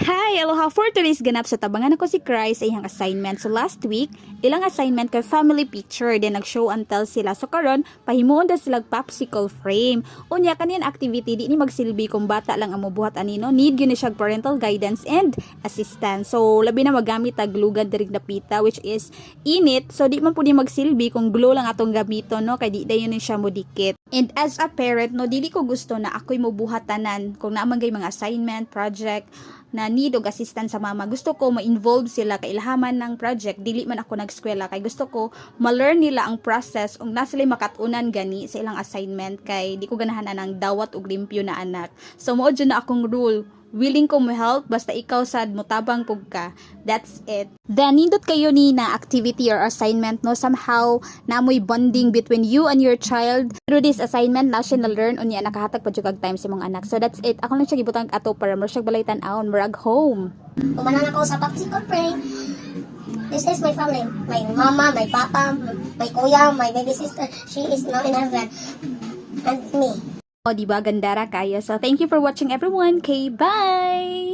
Hi! Aloha for today's ganap sa tabangan ako si Chris sa iyang assignment. So last week, ilang assignment kay family picture. Then nag-show and tell sila. So karon pahimuon na sila popsicle frame. Unya kaniyan activity di ni magsilbi kung bata lang ang mobuhat anino. Need yun siya parental guidance and assistance. So labi na magamit taglugan dirig na pita which is init. So di man pud magsilbi kung glue lang atong gamito no kay di dayon ni siya modikit. And as a parent no dili ko gusto na ako'y mobuhat tanan kung naman gay mga assignment, project na need og assistance sa mama. Gusto ko ma-involve sila kay ilhaman ng project. Dili man ako nag-eskwela kay gusto ko ma-learn nila ang process ug na sila makatunan gani sa ilang assignment kay di ko ganahan ng dawat og limpyo na anak. So mao jud na akong rule. Willing ko mo-help basta ikaw sad motabang pug ka. That's it. Then nindot kayo ni na activity or assignment no somehow namoy bonding between you and your child. Through this assignment na siya na-learn unya nakahatag pa jud kag time sa mga anak. So that's it. Ako lang siya gibutang ato para mo siya balay tan-awon murag home. Umanan ako sa popsicle frame. This is my family. My mama, my papa, my kuya, my baby sister. She is now in heaven. And me. O diba gandara kayo. So thank you for watching everyone. Okay, bye!